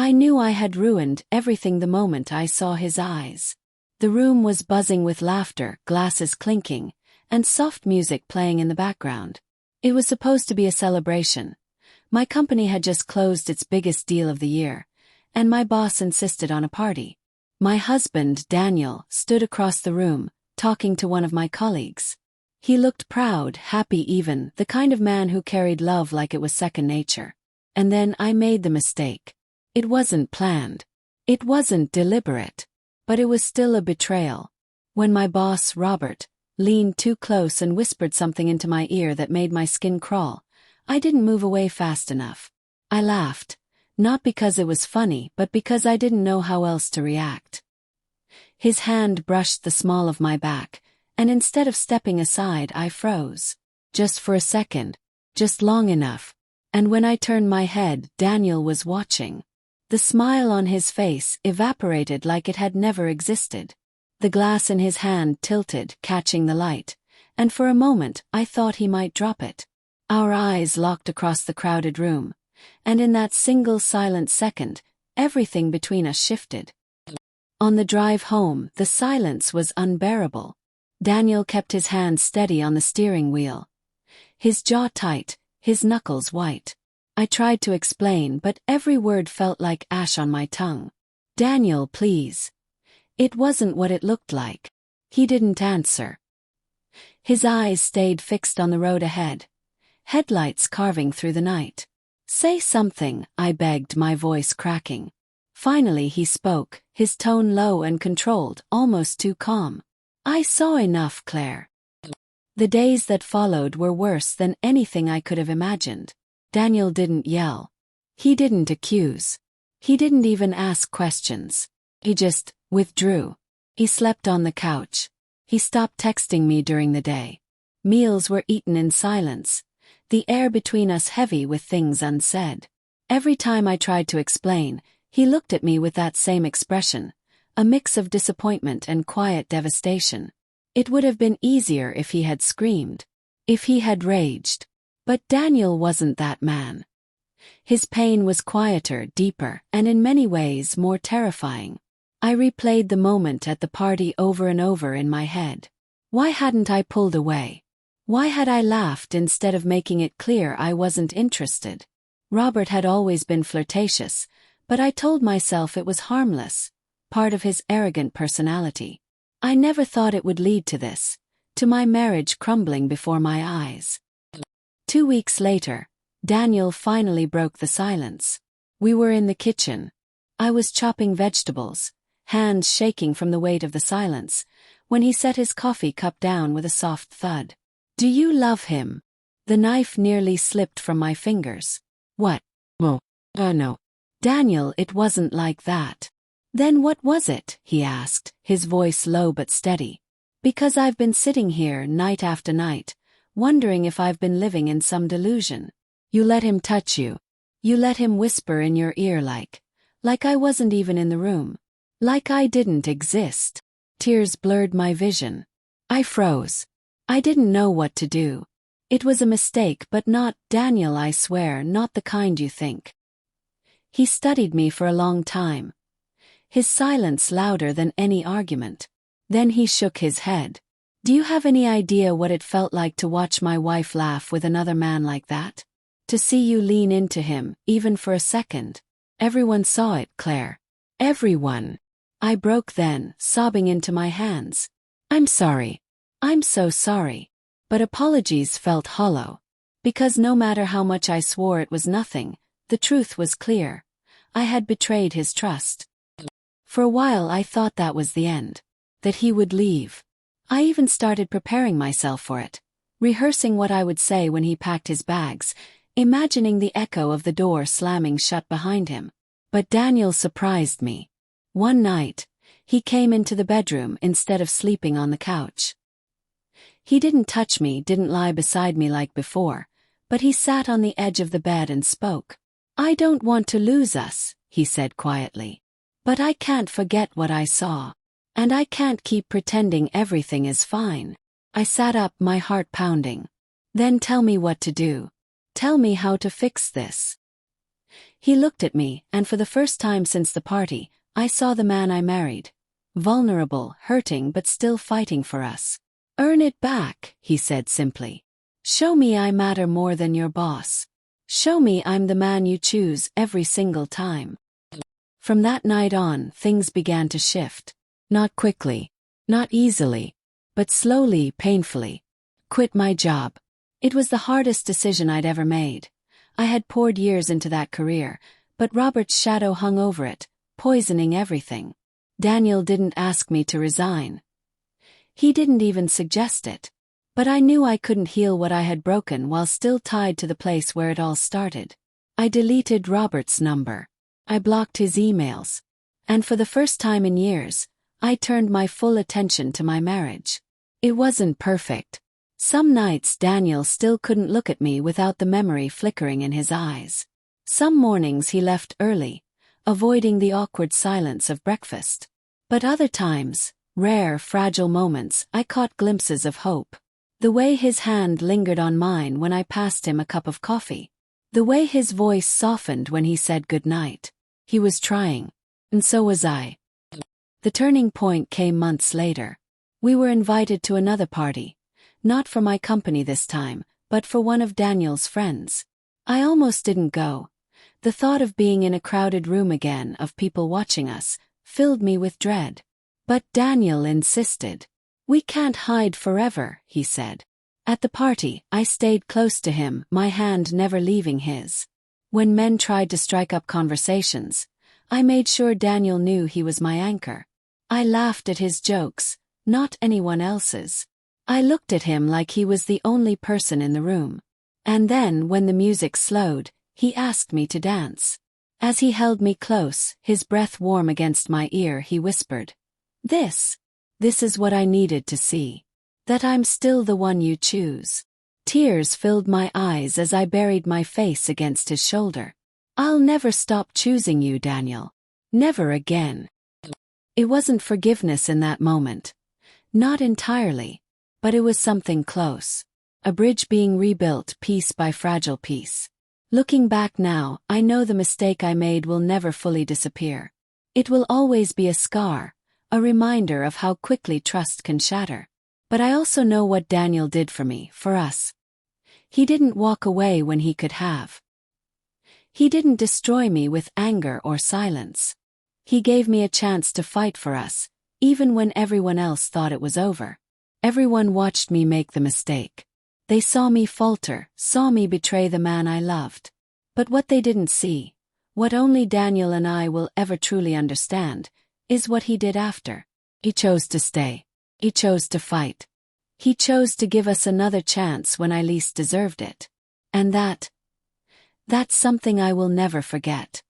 I knew I had ruined everything the moment I saw his eyes. The room was buzzing with laughter, glasses clinking, and soft music playing in the background. It was supposed to be a celebration. My company had just closed its biggest deal of the year, and my boss insisted on a party. My husband, Daniel, stood across the room, talking to one of my colleagues. He looked proud, happy even, the kind of man who carried love like it was second nature. And then I made the mistake. It wasn't planned. It wasn't deliberate. But it was still a betrayal. When my boss, Robert, leaned too close and whispered something into my ear that made my skin crawl, I didn't move away fast enough. I laughed, not because it was funny but because I didn't know how else to react. His hand brushed the small of my back, and instead of stepping aside I froze. Just for a second, just long enough, and when I turned my head, Daniel was watching. The smile on his face evaporated like it had never existed. The glass in his hand tilted, catching the light, and for a moment I thought he might drop it. Our eyes locked across the crowded room, and in that single silent second, everything between us shifted. On the drive home, the silence was unbearable. Daniel kept his hand steady on the steering wheel. His jaw tight, his knuckles white. I tried to explain, but every word felt like ash on my tongue. "Daniel, please." It wasn't what it looked like. He didn't answer. His eyes stayed fixed on the road ahead, headlights carving through the night. "Say something," I begged, my voice cracking. Finally he spoke, his tone low and controlled, almost too calm. "I saw enough, Claire." The days that followed were worse than anything I could have imagined. Daniel didn't yell. He didn't accuse. He didn't even ask questions. He just withdrew. He slept on the couch. He stopped texting me during the day. Meals were eaten in silence, the air between us heavy with things unsaid. Every time I tried to explain, he looked at me with that same expression, a mix of disappointment and quiet devastation. It would have been easier if he had screamed, if he had raged. But Daniel wasn't that man. His pain was quieter, deeper, and in many ways more terrifying. I replayed the moment at the party over and over in my head. Why hadn't I pulled away? Why had I laughed instead of making it clear I wasn't interested? Robert had always been flirtatious, but I told myself it was harmless, part of his arrogant personality. I never thought it would lead to this, to my marriage crumbling before my eyes. 2 weeks later, Daniel finally broke the silence. We were in the kitchen. I was chopping vegetables, hands shaking from the weight of the silence, when he set his coffee cup down with a soft thud. "Do you love him?" The knife nearly slipped from my fingers. "What? Oh, no. Daniel, it wasn't like that." "Then what was it?" he asked, his voice low but steady. "Because I've been sitting here night after night, wondering if I've been living in some delusion. You let him touch you. You let him whisper in your ear like I wasn't even in the room. Like I didn't exist." Tears blurred my vision. I froze. I didn't know what to do. It was a mistake, but not, Daniel, I swear, not the kind you think. He studied me for a long time, his silence louder than any argument. Then he shook his head. "Do you have any idea what it felt like to watch my wife laugh with another man like that? To see you lean into him, even for a second? Everyone saw it, Claire. Everyone." I broke then, sobbing into my hands. "I'm sorry. I'm so sorry." But apologies felt hollow. Because no matter how much I swore it was nothing, the truth was clear. I had betrayed his trust. For a while I thought that was the end. That he would leave. I even started preparing myself for it, rehearsing what I would say when he packed his bags, imagining the echo of the door slamming shut behind him. But Daniel surprised me. One night, he came into the bedroom instead of sleeping on the couch. He didn't touch me, didn't lie beside me like before, but he sat on the edge of the bed and spoke. "I don't want to lose us," he said quietly. "But I can't forget what I saw. And I can't keep pretending everything is fine." I sat up, my heart pounding. "Then tell me what to do. Tell me how to fix this." He looked at me, and for the first time since the party, I saw the man I married. Vulnerable, hurting but still fighting for us. "Earn it back," he said simply. "Show me I matter more than your boss. Show me I'm the man you choose every single time." From that night on, things began to shift. Not quickly, not easily, but slowly, painfully. Quit my job. It was the hardest decision I'd ever made. I had poured years into that career, but Robert's shadow hung over it, poisoning everything. Daniel didn't ask me to resign. He didn't even suggest it. But I knew I couldn't heal what I had broken while still tied to the place where it all started. I deleted Robert's number. I blocked his emails. And for the first time in years, I turned my full attention to my marriage. It wasn't perfect. Some nights Daniel still couldn't look at me without the memory flickering in his eyes. Some mornings he left early, avoiding the awkward silence of breakfast. But other times, rare, fragile moments, I caught glimpses of hope. The way his hand lingered on mine when I passed him a cup of coffee. The way his voice softened when he said goodnight. He was trying. And so was I. The turning point came months later. We were invited to another party. Not for my company this time, but for one of Daniel's friends. I almost didn't go. The thought of being in a crowded room again, of people watching us, filled me with dread. But Daniel insisted. "We can't hide forever," he said. At the party, I stayed close to him, my hand never leaving his. When men tried to strike up conversations, I made sure Daniel knew he was my anchor. I laughed at his jokes, not anyone else's. I looked at him like he was the only person in the room. And then, when the music slowed, he asked me to dance. As he held me close, his breath warm against my ear, he whispered, This is what I needed to see. That I'm still the one you choose." Tears filled my eyes as I buried my face against his shoulder. "I'll never stop choosing you, Daniel. Never again." It wasn't forgiveness in that moment. Not entirely. But it was something close. A bridge being rebuilt piece by fragile piece. Looking back now, I know the mistake I made will never fully disappear. It will always be a scar, a reminder of how quickly trust can shatter. But I also know what Daniel did for me, for us. He didn't walk away when he could have. He didn't destroy me with anger or silence. He gave me a chance to fight for us, even when everyone else thought it was over. Everyone watched me make the mistake. They saw me falter, saw me betray the man I loved. But what they didn't see, what only Daniel and I will ever truly understand, is what he did after. He chose to stay. He chose to fight. He chose to give us another chance when I least deserved it. And that's something I will never forget.